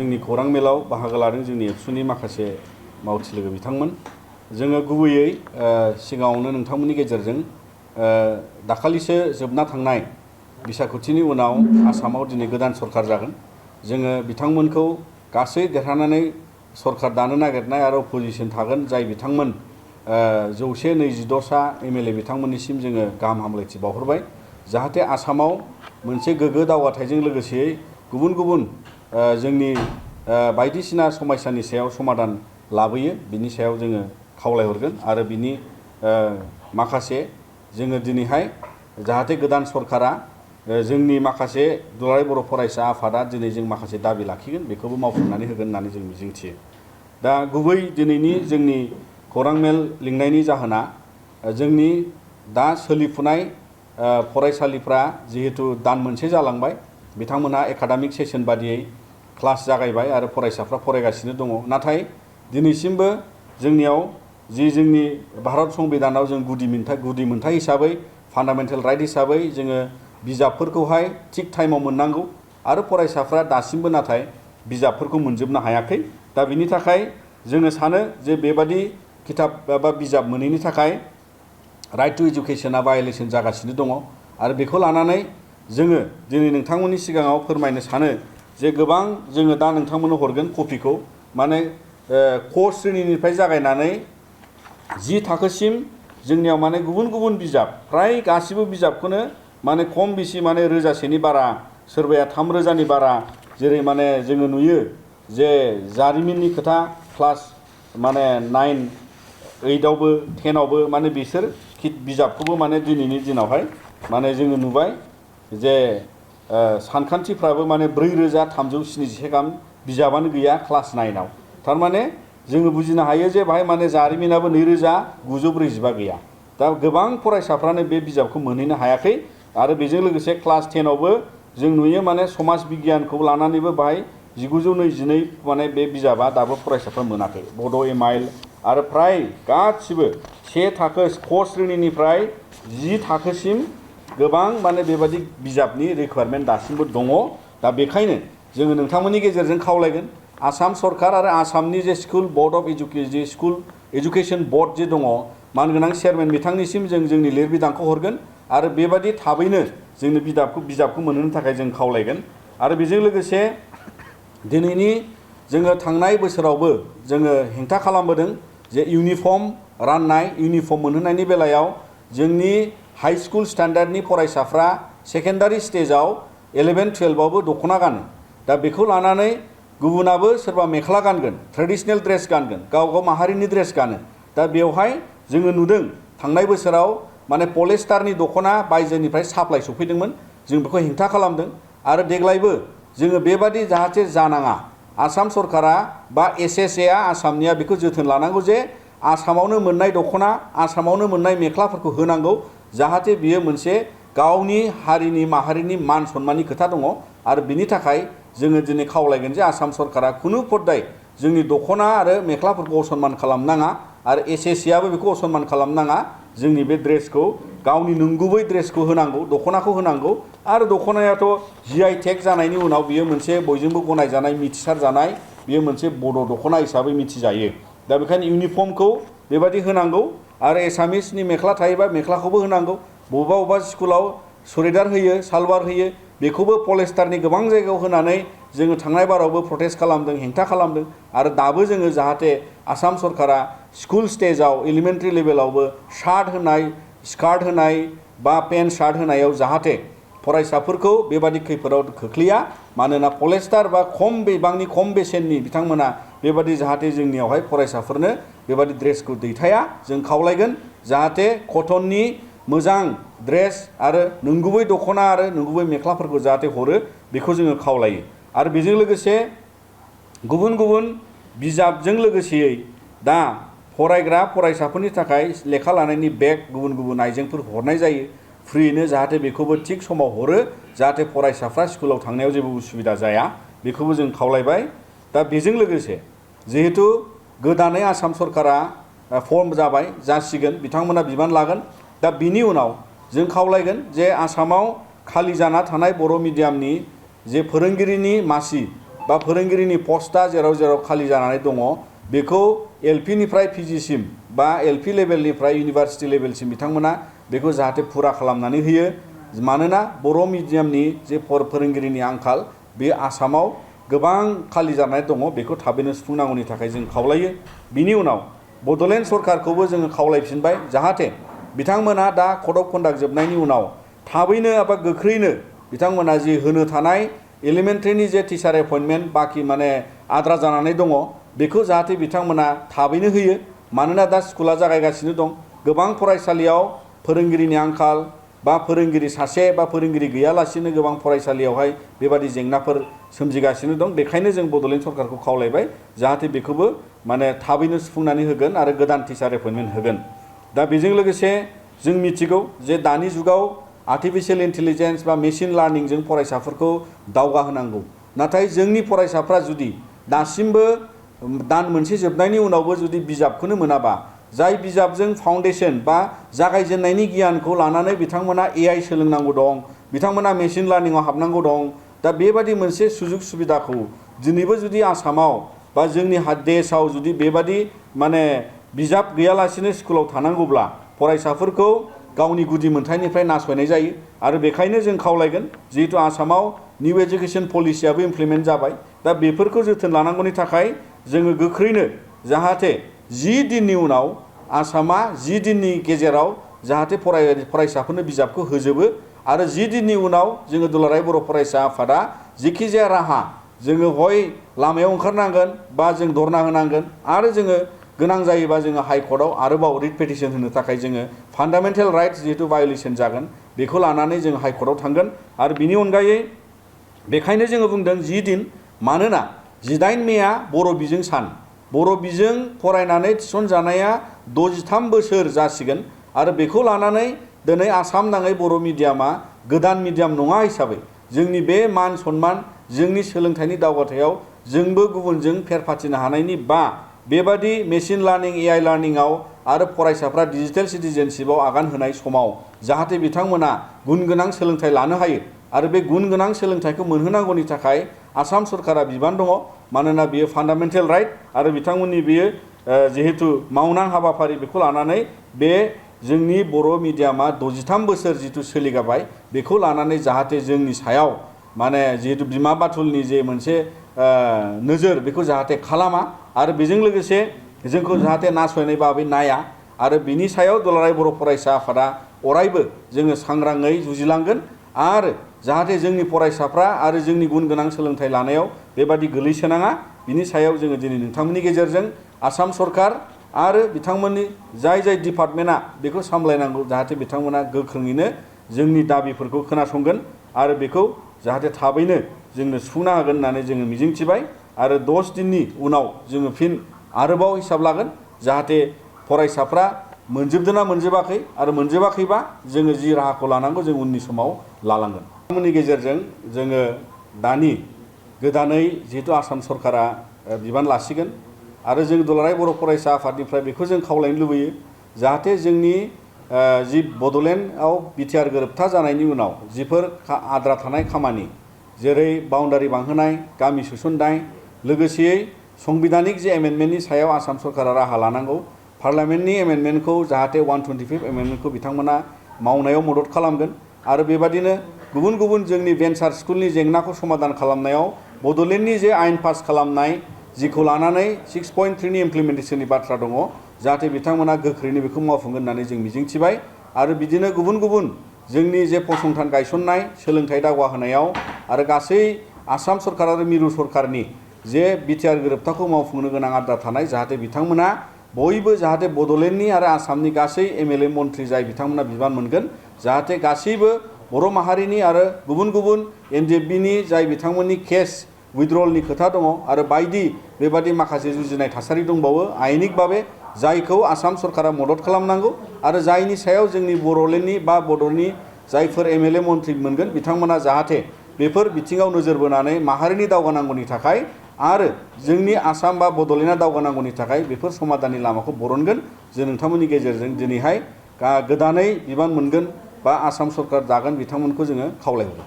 जोंनि खौरां मेलाव बाहागो लादों जोंनि एबसुनि माखासे मावथि लोगो बिथांमोन जोङो गुबैयै सिगाङावनो नोंथांमोननि गेजेरजों दाखालिसो जोबना थांनाय बिसायख'थिनि उनाव आसामाव दिनै गोदान सरखार जागोन जोङो बिथांमोनखौ गासै देरहानानै सरखार दानो नागिरनाय आरो अपोजिसन थागोन जाय बिथांमोन 126सा एमएलए बिथांमोननिसिम जोङो गाहाम हामलायथि बावहरबाय जाहाथे आसामाव मोनसे गोग्गो दावगाथायजों लोगोसेयै गुबुन गुबुन जोंनि बायदिसिना समस्यानि सायाव समाधान लाबोयो बिनि सायाव जोङो खावलायहरगोन आरो बिनि माखासे जोङो दिनैहाय जाहाथे गोदान सरकारा जोंनि माखासे दुलाराय बर' फरायसा आफादा दिनै जों माखासे दाबि लाखिगोन बेखौबो मावफुंनानै होगोन होननानै जों मिजिंथियो दा गुबै दिनैनि जोंनि खौरां मेल लिंनायनि जाहोना जोंनि दा सोलिफुनाय फरायसालिफ्रा जिहेतु दान मोनसे जालांबाय बिथांमोनहा एकाडेमिक सेसन बादियै क्लास जागायबाय आरो फरायसाफ्रा फरायगासिनो दङ नाथाय दिनैसिमबो जोंनियाव जोंनि भारत संबिधानाव जों गुदि मोनथाय हिसाबै फान्डामेन्टेल राइट हिसाबै जोङो बिजाबफोरखौहाय थिग टाइमाव मोननांगौ आरो फरायसाफ्रा दासिमबो नाथाय बिजाबफोरखौ मोनजोबनो हायाखै दा बिनि थाखाय जोङो सानो जे बेबादि किताब बा बिजाब मोनैनि थाखाय राइट टु एजुकेशना भायलेसन जागासिनो दङ आरो बेखौ लानानै जोङो दिनै नोंथांमोननि सिगाङाव फोरमायनो सानो जे गोबां जोङो दा नोंथांमोननो हरगोन कपिखौ माने क श्रेणीनिफ्राय जागायनानै 10 थाखोसिम जोंनियाव माने गुबुन गुबुन बिजाब फ्राय गासिबो बिजाबखौनो माने खम बेसि माने 1000नि बारा सोरबाया 3000नि बारा जेरै माने जोङो नुयो जे जारिमिननि खोथा क्लास माने 9 8 आवबो 10 आवबो माने बिसोर बिजाबखौबो माने दिनैनि दिनावहाय माने जोङो नुबाय जे सानखान्थिफ्राबो माने 4377 गाहाम बिजाबानो गैया क्लास 9 आव थारमाने जोङो बुजिनो हायो जे बाहाय माने जारिमिनाबो 2945 गैया दा गोबां फरायसाफ्रानो बे बिजाबखौ मोनहैनो हायाखै आरो बेजों लोगोसे क्लास 10 आवबो जों नुयो माने समाज बिगियानखौ लानानैबो बाहाय 1922 माने बे बिजाबा दाबो फरायसाफ्रा मोनाखै बड' एमाइल आरो फ्राय गासिबो 1 थाखो क श्रेणीनिफ्राय 10 थाखोसिम गोबां माने बेबादि बिजाबनि रिक्वायरमेन्ट दासिमबो दङ दा बेखायनो जोङो नोंथांमोननि गेजेरजों खावलायगोन आसाम सरकार आरो आसामनि जे school board of school education board जे दङ मानगोनां चेयारमेन बिथांनिसिम जों जोंनि लिरबिदांखौ हरगोन आरो बेबादि थाबैनो जोंनो बिजाबखौ मोनहोनो थाखाय जों खावलायगोन आरो बेजों लोगोसे दिनैनि जोङो थांनाय बोसोरावबो जोङो हेंथा खालामबोदों जे इउनिफर्म राननाय इउनिफर्म मोनहोनायनि बेलायाव जोंनि हाई स्कुल स्टैंडार्डनि फरायसाफ्रा सेकेन्डारि स्टेजाव 11-12 आवबो दख'ना गानो दा बेखौ लानानै गुबुनाबो सोरबा मेख्ला गानगोन ट्रेडिशनल ड्रेस गानगोन गाव माहारिनि ड्रेस गानो दा बेवहाय जोङो नुदों थांनाय बोसोराव माने पलिस्टारनि दख'ना बायजोनिफ्राय साप्लाय सफैदोंमोन जों बेखौ हेंथा खालामदों आरो देग्लायबो जोङो बेबादि जाहाथे जानाङा आसाम सरकारा बा एसएसए आ आसामनिया बेखौ जोथोन लानांगौ जे आसामावनो मोननाय दख'ना आसामावनो मोननाय मेख्लाफोरखौ होनांगौ जाहाथे बियो मोनसे गावनि हारिनि माहारिनि मान सन्माननि खोथा दङ आरो बिनि थाखाय जोङो दिनै खावलायगोन जे आसाम सरकारा खुनु पद्दाय जोंनि दख'ना आरो मेख्लाफोरखौ असनमान खालामनाङा आरो एसएसए आबो बेखौ असनमान खालामनाङा जोंनि बे ड्रेसखौ गावनि नंगुबै ड्रेसखौ होनांगौ दख'नाखौ होनांगौ आरो दख'नायाथ' GI टेग जानायनि उनाव बियो मोनसे बयजोंबो गनायजानाय मिथिसारजानाय बियो मोनसे बड' दख'ना हिसाबै मिथिजायो दा बेखायनो इउनिफर्मखौ बेबादि होनांगौ आरो एसामिसनि मेख्ला थायोबा मेख्लाखौबो होनांगौ बबेबा स्कुलाव सुरिदार होयो सालवार होयो बेखौबो पलिस्टारनि गोबां जायगायाव होनानै जोङो थांनाय बारावबो प्रटेस्ट खालामदों हेंथा खालामदों आरो दाबो जोङो जाहाथे आसाम सरकारा स्कुल स्टेजाव एलिमेन्टारि लेभेलावबो शार्ट होनाय स्कार्ट होनाय बा पेन्ट शार्ट होनायाव जाहाथे फरायसाफोरखौ बेबादि खैफोदाव खोख्लैया मानोना पलिस्टार बा खम बिबांनि खम बेसेननि बिथांमोना बेबादि जाहाथे जोंनियावहाय फरायसाफोरनो बेबादि ड्रेसखौ दैथाया जों खावलायगोन जाहाथे कटननि मोजां ड्रेस आरो नंगुबै दख'ना आरो नंगुबै मेख्लाफोरखौ जाहाथे हरो बेखौ जोङो खावलायो आरो बेजों लोगोसे गुबुन गुबुन बिजाबजों लोगोसेयै दा फरायग्रा फरायसाफोरनि थाखाय लेखा लानायनि बेग गुबुन गुबुन आइजेंफोर हरनाय जायो फ्रियैनो जाहाथे बेखौबो थिग समाव हरो जाहाथे फरायसाफ्रा स्कुलाव थांनायाव जेबो उसुबिदा जाया बेखौबो जों खावलायबाय दा बेजों लोगोसे जिहेतु गोदानै आसाम सरकारा फर्म जासिगोन बिथांमोना बिबान लागोन दा बिनि उनाव जों खावलायगोन जे आसामाव खालि जाना थानाय बर' मिडियामनि जे फोरोंगिरिनि मासि बा फोरोंगिरिनि पस्टआ जेराव जेराव खालि जानानै दङ बेखौ एलपि निफ्राय पिजिसिम बा एलपि लेभेलनिफ्राय इउनिभार्सिटि लेभेलसिम बिथांमोना बेखौ जाहाथे फुरा खालामनानै होयो मानोना बर' मिडियामनि जे फोरोंगिरिनि आंखाल बे आसामाव गोबां खालि जानानै दङ बेखौ थाबैनो सुफुंनांगौनि थाखाय जों खावलायो। बिनि उनाव बड'लेण्ड सरकारखौबो जोङो खावलायफिनबाय जाहाथे बिथांमोना दा कड अफ कन्डाक्ट जोबनायनि उनाव थाबैनो एबा गोख्रैनो बिथांमोना जि होनो थानाय एलिमेन्टारिनि जे टिचार एपइन्टमेन्ट बाखि माने आद्रा जानानै दङ बेखौ जाहाथे बिथांमोना थाबैनो होयो मानोना दा स्कुला जागायगासिनो दं गोबां फरायसालियाव फोरोंगिरिनि आंखाल बा फोरोंगिरि सासे बा फोरोंगिरि गैयालासिनो गोबां फरायसालियावहाय बेबादि जेंनाफोर सोमजिगासिनो दं बेखायनो जों बड'लेण्ड सरकारखौ खावलायबाय जाहाथे बेखौबो माने थाबैनो सुफुंनानै होगोन आरो गोदान टिचार एपइन्टमेन्ट होगोन। दा बेजों लोगोसे जों मिथिगौ जे दानि जुगाव आर्टिफिशियेल इन्टेलिजेन्स बा मेसिन लार्निंजों फरायसाफोरखौ दावगाहोनांगौ नाथाय जोंनि फरायसाफ्रा जुदि दासिमबो दान मोनसे जोबनायनि उनावबो जुदि बिजाबखौनो मोनाबा जाय बिजाबजों फाउन्डेसन बा जागायजेननायनि गियानखौ लानानै बिथांमोना एआई सोलोंनांगौ दं बिथांमोना मेसिन लार्निंआव हाबनांगौ दं दा बेबादि मोनसे सुजुग सुबिदाखौ दिनैबो जुदि आसामाव बा जोंनि देशआव जुदि बेबादि माने बिजाब गैयालासिनो स्कुलाव थानांगौब्ला फरायसाफोरखौ गावनि गुदि मोनथायनिफ्राय नासयनाय जायो आरो बेखायनो जों खावलायगोन जिहेतु आसामाव निउ एजुकेशन पलिसियाबो इमप्लिमेन्ट जाबाय दा बेफोरखौ जोथोन लानांगौनि थाखाय जोङो गोख्रैनो जाहाथे 10 दिननि उनाव आसामा 10 दिननि गेजेराव जाहाथे फरायसाफोरनो बिजाबखौ होजोबो आरो 10 दिननि उनाव जोङो दुलाराय बर' फरायसा आफादा जिखिजाया राहा जोङो हय लामायाव ओंखारनांगोन बा जों धरना होनांगोन आरो जोङो गोनां जायोबा जोङो हाइकर्टआव आरोबाव रिट पिटिशन होनो थाखाय जोङो फान्डामेन्टेल राइट्स जिहेतु भायलेसन जागोन बेखौ लानानै जों हाइकर्टआव थांगोन आरो बिनि अनगायै बेखायनो जोङो बुंदों 10 दिन मानोना 18 मेआ बर' बिजों सान बर' बिजों फरायनानै थिसनजानाया 63 बोसोर जासिगोन आरो बेखौ लानानै दिनै आसाम नाङै बर' मिडियामा गोदान मिडियाम नङा हिसाबै जोंनि बे मान सन्मान जोंनि सोलोंथाइनि दावगाथायाव जोंबो गुबुनजों फेर फाथिनो हानायनि बा बेबादि मेसिन लार्निं एआई लार्निंआव आरो फरायसाफ्रा डिजिटेल सिटिजेनशिपआव आगान होनाय समाव जाहाथे बिथांमोना गुन गोनां सोलोंथाइ लानो हायो आरो बे गुन गोनां सोलोंथाइखौ मोनहोनांगौनि थाखाय आसाम सरकारा बिबान दङ मानोना बियो फान्डामेन्टेल राइट आरो बिथांमोननि बियो जिहेतु मावनां हाबाफारि बेखौ लानानै बे जोंनि बर' मिडियामा 63 बोसोर जिथु सोलिगाबाय बेखौ लानानै जाहाथे जोंनि सायाव माने जिहेतु बिमा बाथुलनि जे मोनसे नोजोर बेखौ जाहाथे खालामा आरो बेजों लोगोसे जोंखौ जाहाथे नासयनाय बाबै नाया आरो बिनि सायाव दुलाराय बर' फरायसा आफादा अरायबो जोङो सांग्राङै जुजिलांगोन आरो जाहाथे जोंनि फरायसाफ्रा आरो जोंनि गुन गोनां सोलोंथाइ लानायाव बेबादि गोलैसोनाङा बिनि सायाव जोङो दिनै नोंथांमोननि गेजेरजों आसाम सरकार आरो बिथांमोननि जाय डिपार्टमेन्टआ बेखौ सामलायनांगौ जाहाथे बिथांमोना गोख्रोङैनो जोंनि दाबिफोरखौ खोनासंगोन आरो बेखौ जाहाथे थाबैनो जोंनो सुफुंना होगोन होननानै जोङो मिजिंथिबाय आरो 10 दिननि उनाव जोङो फिन आरोबाव हिसाब लागोन जाहाथे फरायसाफ्रा मोनजोबदोंना मोनजोबाखै आरो मोनजोबाखैबा जोङो जि राहाखौ लानांगौ जों उननि समाव लालांगोन। बिथांमोननि गेजेरजों जोङो दानि गोदानै जिहेतु आसाम सरकारा बिबान लासिगोन आरो जों दुलाराय बर' फरायसा आफादनिफ्राय बेखौ जों खावलायनो लुबैयो जाहाथे जोंनि जि बड'लेण्डआव बिटिआर गोरोबथा जानायनि उनाव जिफोर आद्रा थानाय खामानि जेरै बाउन्डारि बांहोनाय गामि सोसननाय लोगोसेयै संबिधानिक जे एमेन्डमेन्टनि सायाव आसाम सरकारा राहा लानांगौ पार्लामेन्टनि एमेन्डमेन्टखौ जाहाथे 125 एमेन्डमेन्टखौ बिथांमोना मावनायाव मदद खालामगोन आरो बेबादिनो गुबुन गुबुन जोंनि भेन्सार स्कुलनि जेंनाखौ समाधान खालामनायाव बड'लेण्डनि जे आयेन पास खालामनाय जिखौ लानानै 6.3 नि इमप्लिमेन्टेसननि बाथ्रा दङ जाहाथे बिथांमोना गोख्रैनो बेखौ मावफुंगोन होननानै जों मिजिंथिबाय आरो बिदिनो गुबुन गुबुन जोंनि जे फसंथान गायसननाय सोलोंथाइ दावगाहोनायाव आरो गासै आसाम सरकार आरो मिरु सरकारनि जे बिटिआर गोरोबथाखौ मावफुंनो गोनां आद्रा थानाय जाहाथे बिथांमोना बयबो जाहाथे बड'लेण्डनि आरो आसामनि गासै एमएलए मन्थ्रि जाय बिथांमोना बिबान मोनगोन जाहाथे गासैबो बर' माहारिनि आरो गुबुन गुबुन एनडिएफबिनि जाय बिथांमोननि केस उइथड्रलनि खोथा दङ आरो बायदि बेबादि माखासे जुजिनाय थासारि दंबावो आयेनिक भाबे जायखौ आसाम सरकारा मदद खालामनांगौ आरो जायनि सायाव जोंनि बड'लेण्डनि बा बड'नि जायफोर एमएलए मन्थ्रि मोनगोन बिथांमोना जाहाथे बेफोर बिथिङाव नोजोर बोनानै माहारिनि दावगानांगौनि थाखाय आरो जोंनि आसाम बा बड'लेण्डआ दावगानांगौनि थाखाय बेफोर समाधाननि लामाखौ बरनगोन जों नोंथांमोननि गेजेरजों दिनैहाय गोदानै बिबान मोनगोन बा आसाम सरकार दागोन बिथांमोनखौ जोङो खावलायहरो।